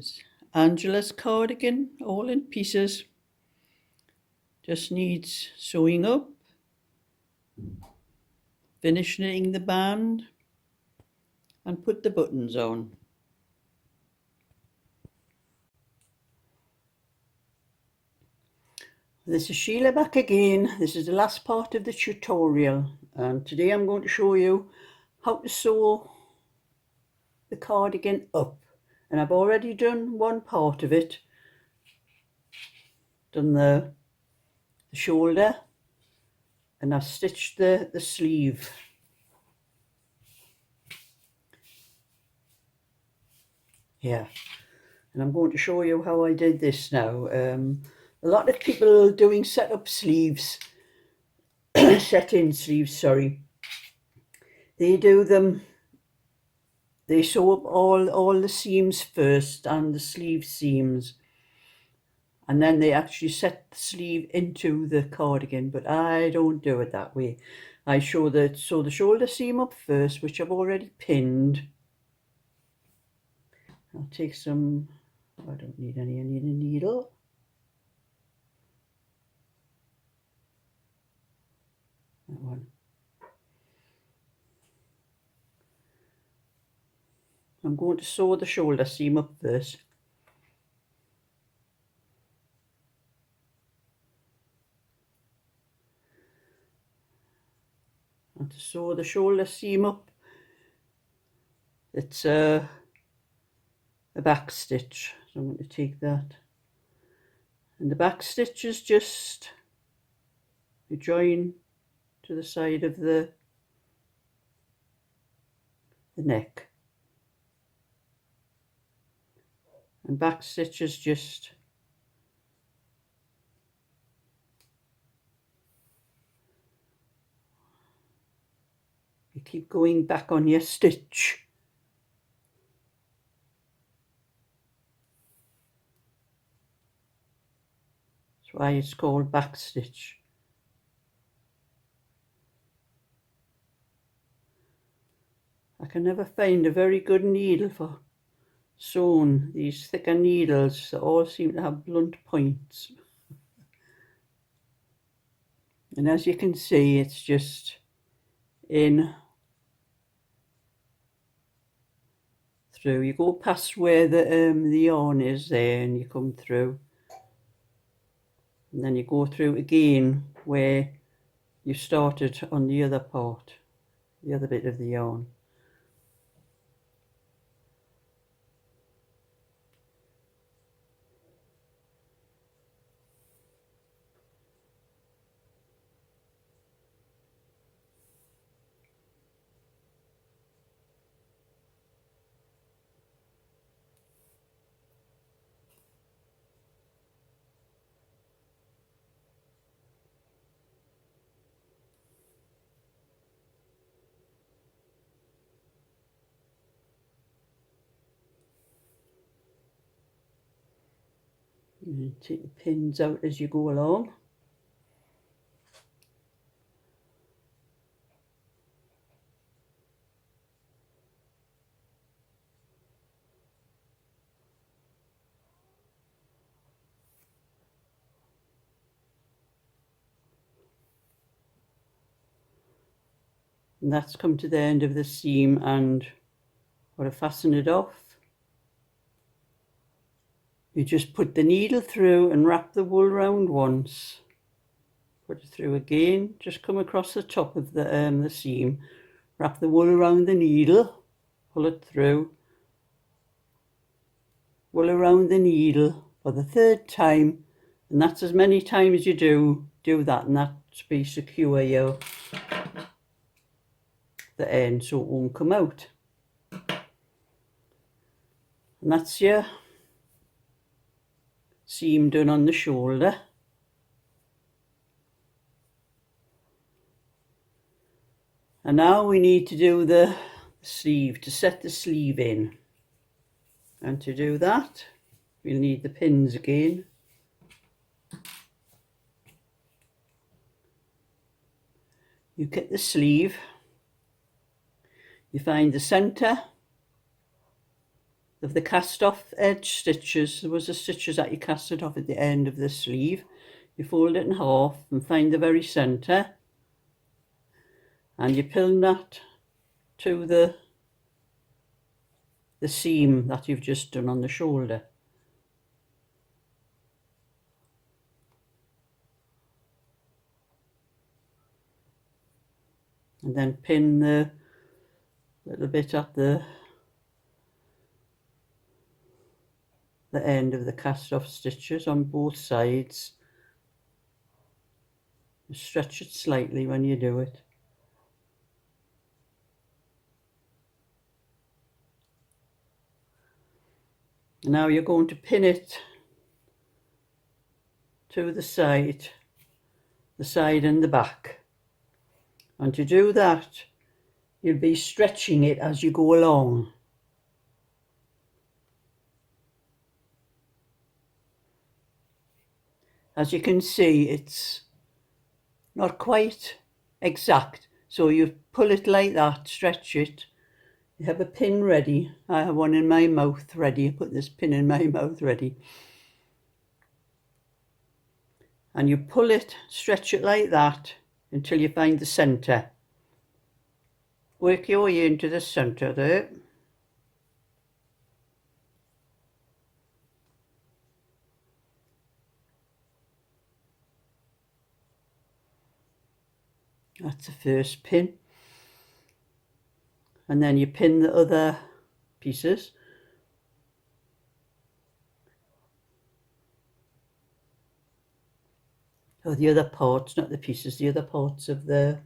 It's Angela's cardigan, all in pieces. Just needs sewing up, finishing the band, and put the buttons on. This is Sheila back again. This is the last part of the tutorial, and today I'm going to show you how to sew the cardigan up. And I've already done one part of it, done the shoulder, and I've stitched the sleeve. Yeah, and I'm going to show you how I did this now. A lot of people doing set-up sleeves, set-in sleeves, sorry. They do them, they sew up all the seams first and the sleeve seams, and then they actually set the sleeve into the cardigan, but I don't do it that way. I sew the shoulder seam up first, which I've already pinned. I'll take some, I don't need any, I need a needle. That one. I'm going to sew the shoulder seam up first. And to sew the shoulder seam up, it's a back stitch. So I'm going to take that. And the back stitch is just, you join to the side of the neck. And back stitch is just you keep going back on your stitch. That's why it's called back stitch. I can never find a very good needle for sewing these thicker needles that all seem to have blunt points. And as you can see, it's just in through. You go past where the yarn is there, and you come through, and then you go through again where you started on the other part, the other bit of the yarn. You take the pins out as you go along. And that's come to the end of the seam, and got to fasten it off. You just put the needle through and wrap the wool round once. Put it through again, just come across the top of the seam, wrap the wool around the needle, pull it through, wool around the needle for the third time, and that's as many times you do that, and that's be secure the end so it won't come out. And that's your seam done on the shoulder. And now we need to do the sleeve, to set the sleeve in. And to do that, we'll need the pins again. You get the sleeve, you find the centre, of the cast off edge stitches. There was the stitches that you casted off at the end of the sleeve. You fold it in half and find the very centre, and you pin that to the seam that you've just done on the shoulder. And then pin the little bit at the end of the cast off stitches on both sides. Stretch it slightly when you do it. Now you're going to pin it to the side and the back. And to do that, you'll be stretching it as you go along. As you can see, it's not quite exact, so you pull it like that, stretch it. You have a pin ready. I have one in my mouth ready. I put this pin in my mouth ready. And you pull it, stretch it like that until you find the centre. Work your way into the centre there. That's the first pin. And then you pin the other pieces. Oh, the other parts, not the pieces, the other parts of the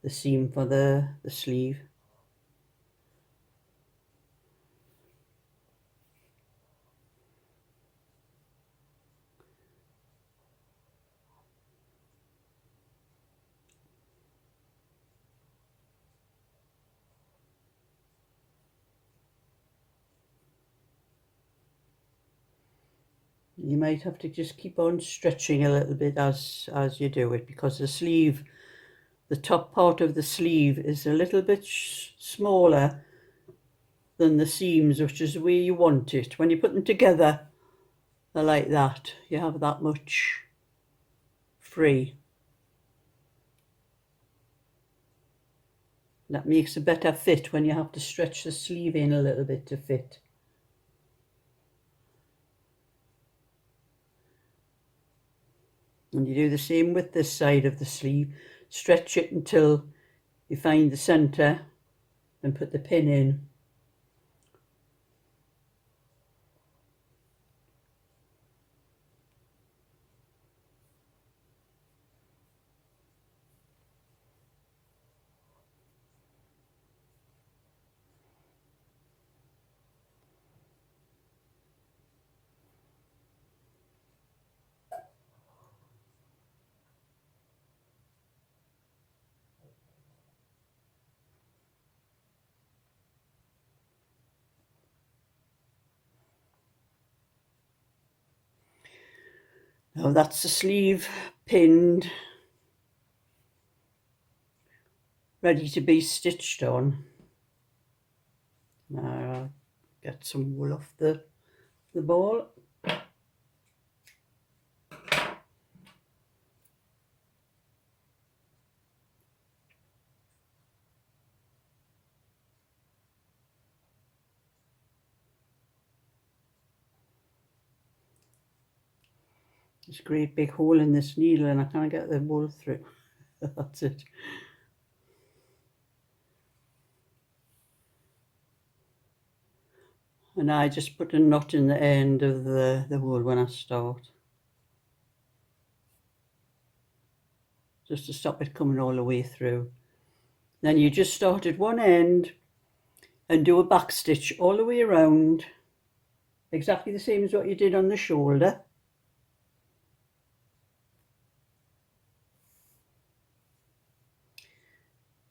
seam for the sleeve. You might have to just keep on stretching a little bit as you do it, because the sleeve, the top part of the sleeve is a little bit smaller than the seams, which is where you want it. When you put them together, they're like that. You have that much free. That makes a better fit when you have to stretch the sleeve in a little bit to fit. And you do the same with this side of the sleeve. Stretch it until you find the centre and put the pin in. Now that's the sleeve pinned, ready to be stitched on. Now I'll get some wool off the ball. There's a great big hole in this needle and I can't get the wool through. That's it. And I just put a knot in the end of the wool when I start, just to stop it coming all the way through. Then you just start at one end and do a back stitch all the way around, exactly the same as what you did on the shoulder.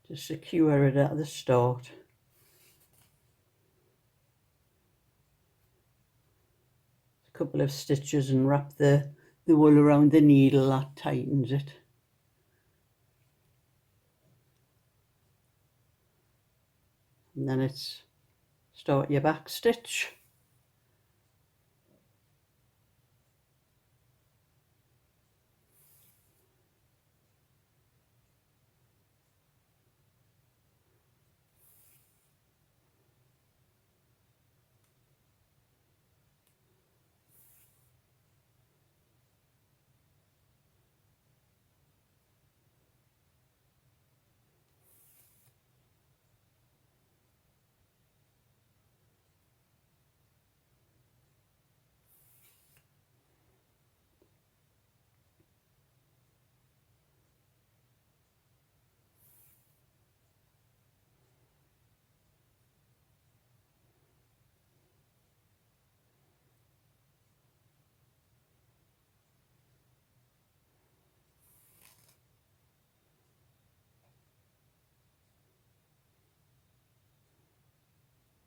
To secure it at the start. A couple of stitches and wrap the wool around the needle, that tightens it. And then it's start your back stitch.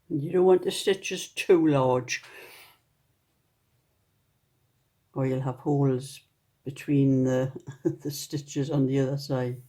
You don't want the stitches too large, or you'll have holes between the, the stitches on the other side.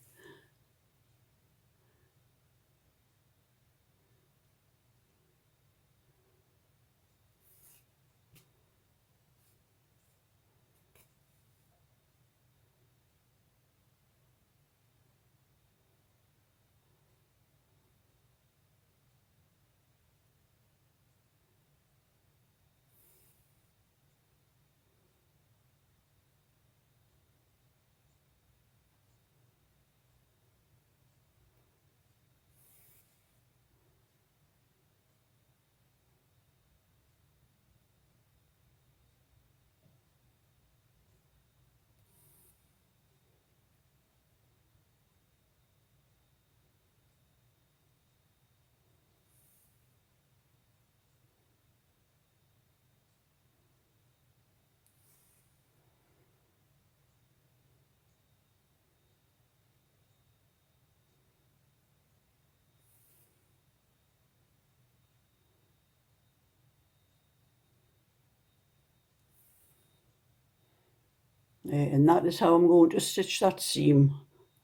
And that is how I'm going to stitch that seam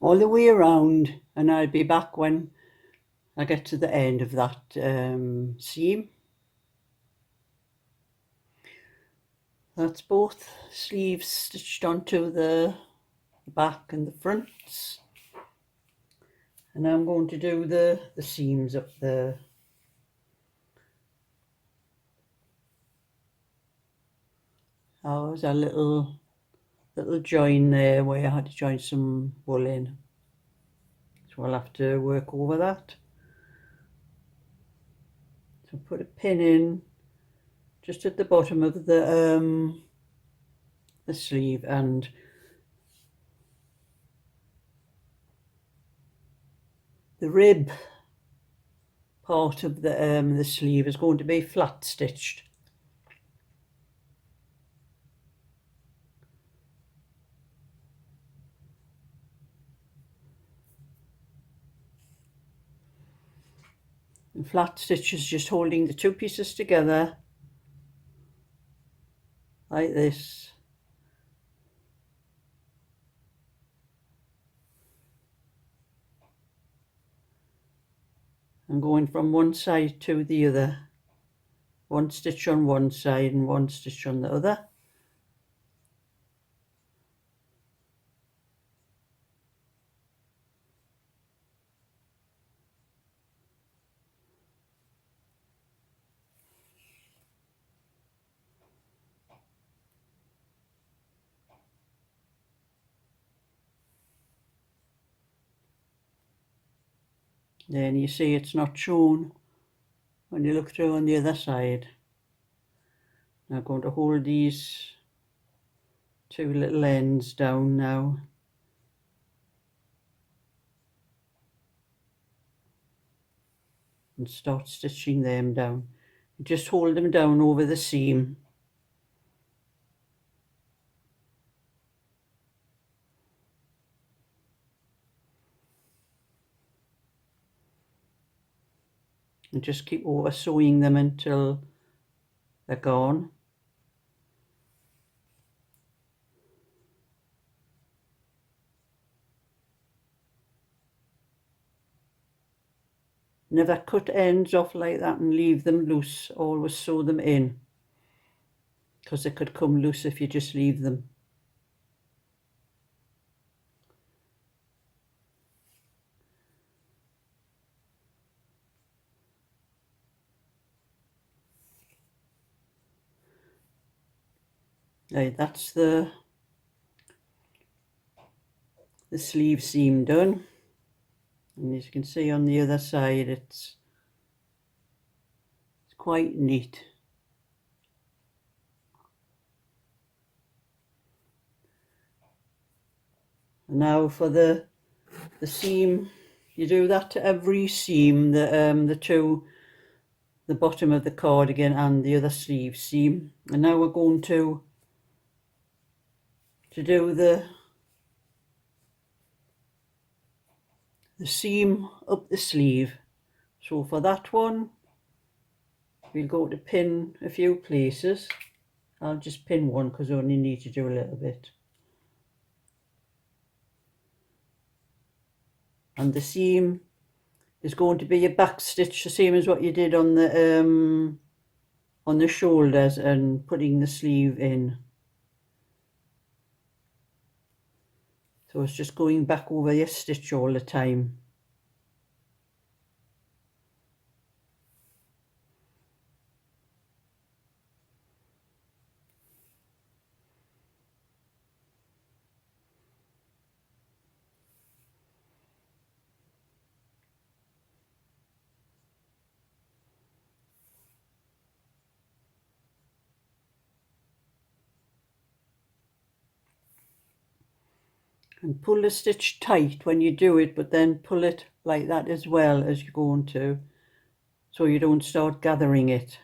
all the way around, and I'll be back when I get to the end of that seam. That's both sleeves stitched onto the back and the fronts, and I'm going to do the seams up there. Oh, there's a little join there where I had to join some wool in, so I'll have to work over that. So put a pin in just at the bottom of the sleeve, and the rib part of the sleeve is going to be flat stitched. And flat stitch is just holding the two pieces together like this. And going from one side to the other. One stitch on one side and one stitch on the other. Then you see it's not shown when you look through on the other side. Now I'm going to hold these two little ends down now. And start stitching them down. Just hold them down over the seam. And just keep over sewing them until they're gone. Never cut ends off like that and leave them loose. Always sew them in, because they could come loose if you just leave them. Right, that's the sleeve seam done. And as you can see on the other side, it's quite neat. And now for the seam, you do that to every seam, the bottom of the cardigan and the other sleeve seam. And now we're going to do the seam up the sleeve. So for that one, we'll go to pin a few places. I'll just pin one because I only need to do a little bit. And the seam is going to be a back stitch, the same as what you did on the shoulders and putting the sleeve in. So it's just going back over your stitch all the time. And pull the stitch tight when you do it, but then pull it like that as well as you're going to, so you don't start gathering it.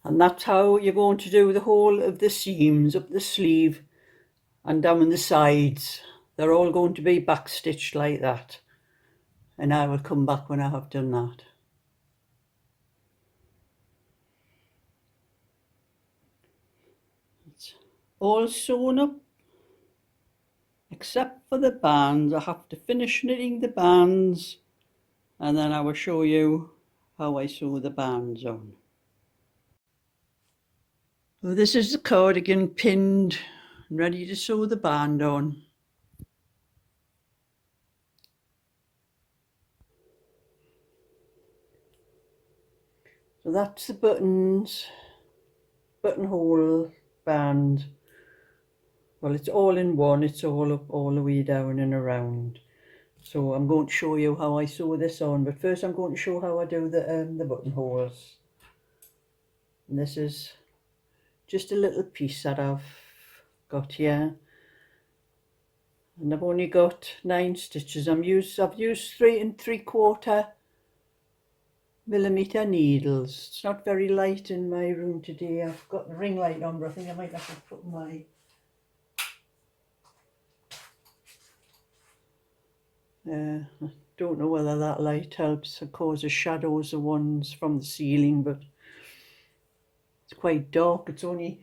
And that's how you're going to do the whole of the seams up the sleeve and down the sides. They're all going to be back stitched like that. And I will come back when I have done that. It's all sewn up except for the bands. I have to finish knitting the bands and then I will show you how I sew the bands on. So this is the cardigan pinned and ready to sew the band on. So that's the buttons, buttonhole band. Well, it's all in one, it's all up all the way down and around. So I'm going to show you how I sew this on, but first I'm going to show how I do the buttonholes. And this is just a little piece that I've got here. And I've only got 9 stitches. I've used 3 3/4 millimeter needles. It's not very light in my room today. I've got the ring light on, but I think I might have to put my I don't know whether that light helps. It causes shadows, the ones from the ceiling, but it's quite dark. It's only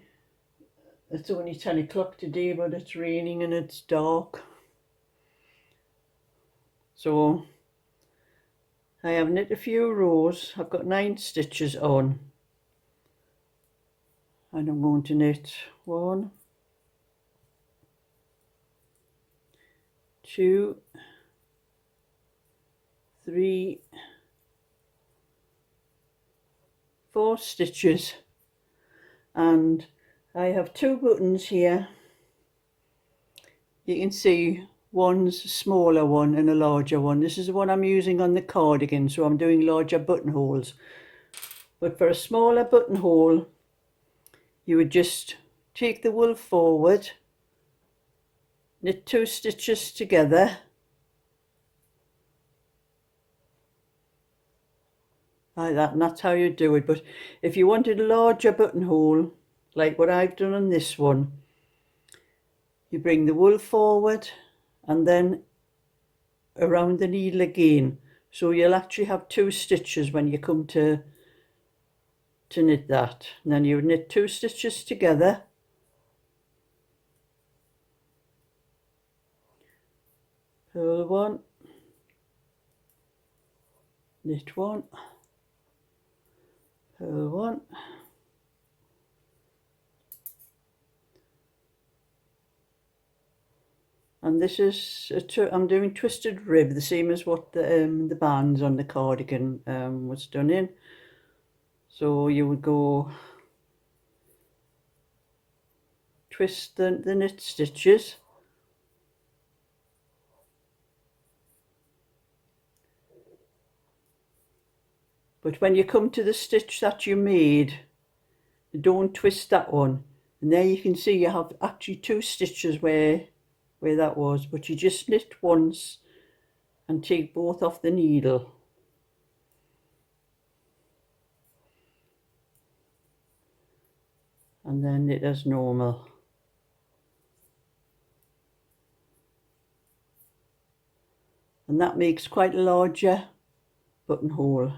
10 o'clock today, but it's raining and it's dark. So I have knit a few rows. I've got 9 stitches on, and I'm going to knit 1, 2, 3, 4 stitches, and I have 2 buttons here. You can see one's a smaller one and a larger one. This is the one I'm using on the cardigan, so I'm doing larger buttonholes. But for a smaller buttonhole, you would just take the wool forward, knit 2 stitches together, like that, and that's how you do it. But if you wanted a larger buttonhole, like what I've done on this one, you bring the wool forward and then around the needle again, so you'll actually have 2 stitches when you come to knit that. And then you would knit 2 stitches together, purl 1, knit 1, purl 1, And this is I'm doing twisted rib, the same as what the bands on the cardigan was done in. So you would go twist the knit stitches, but when you come to the stitch that you made, don't twist that one. And there you can see you have actually two stitches where that was, but you just knit once and take both off the needle. And then knit as normal. And that makes quite a larger buttonhole.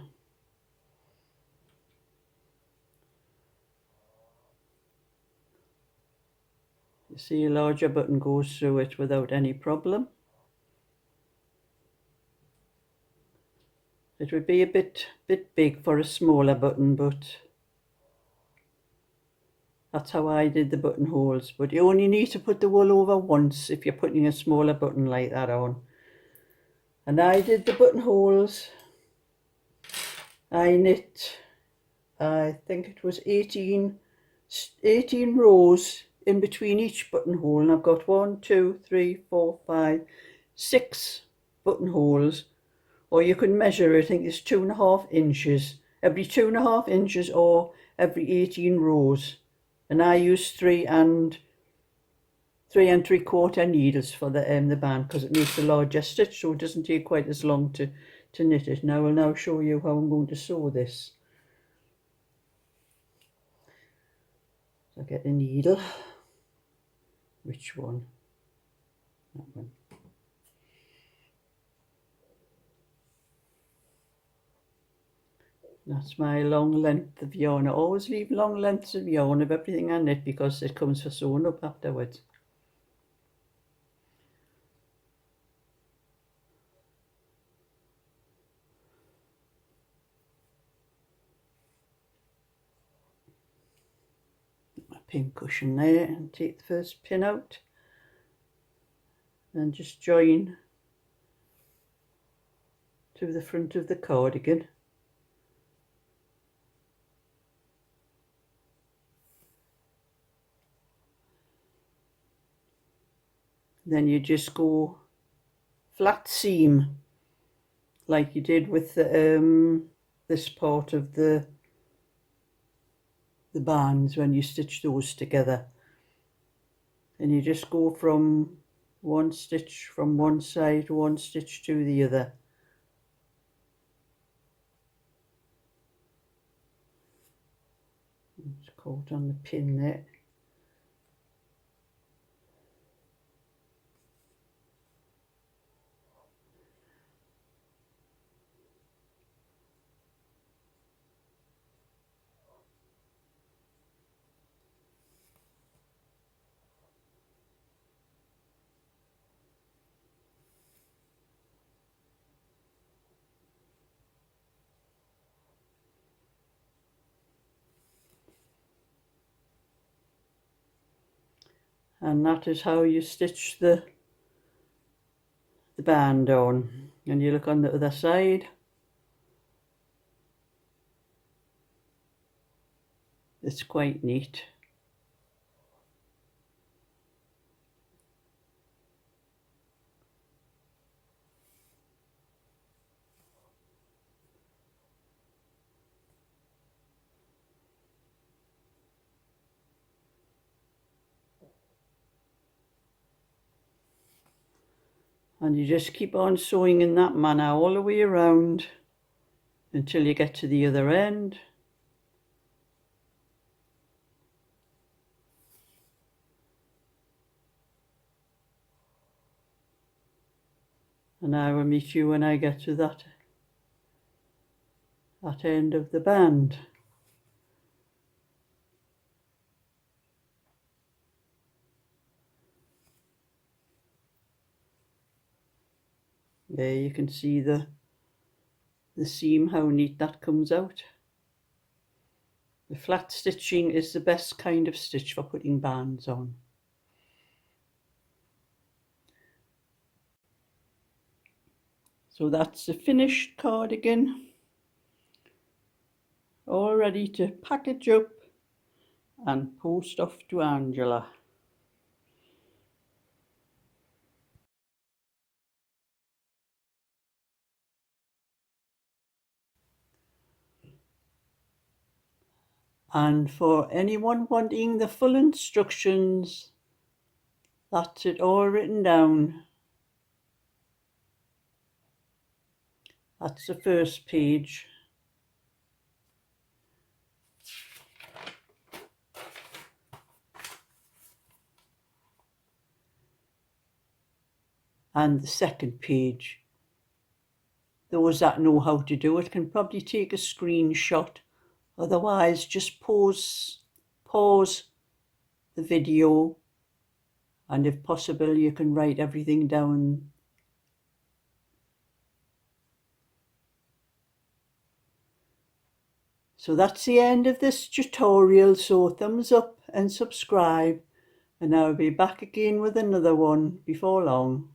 You see a larger button goes through it without any problem. It would be a bit big for a smaller button, but that's how I did the buttonholes. But you only need to put the wool over once if you're putting a smaller button like that on. And I did the buttonholes. I knit, I think it was 18 rows in between each buttonhole, and I've got 1, 2, 3, 4, 5, 6 buttonholes, or you can measure it. I think it's 2.5 inches, every 2.5 inches or every 18 rows. And I use 3 and 3/4 needles for the band, because it makes a larger stitch, so it doesn't take quite as long to knit it. And I will now show you how I'm going to sew this. So get a needle. Which one? That one. That's my long length of yarn. I always leave long lengths of yarn of everything I knit because it comes for sewing up afterwards. My pin cushion there, and take the first pin out. Then just join to the front of the cardigan. Then you just go flat seam like you did with the this part of the bands when you stitch those together. And you just go from one stitch from one side, one stitch to the other. It's caught on the pin there. And that is how you stitch the band on. And you look on the other side. It's quite neat. And you just keep on sewing in that manner all the way around until you get to the other end. And I will meet you when I get to that end of the band. There you can see the seam, how neat that comes out. The flat stitching is the best kind of stitch for putting bands on. So that's the finished cardigan, all ready to package up and post off to Angela. And for anyone wanting the full instructions, that's it all written down. That's the first page. And the second page. Those that know how to do it can probably take a screenshot. Otherwise, just pause the video, and if possible, you can write everything down. So that's the end of this tutorial. So thumbs up and subscribe, and I'll be back again with another one before long.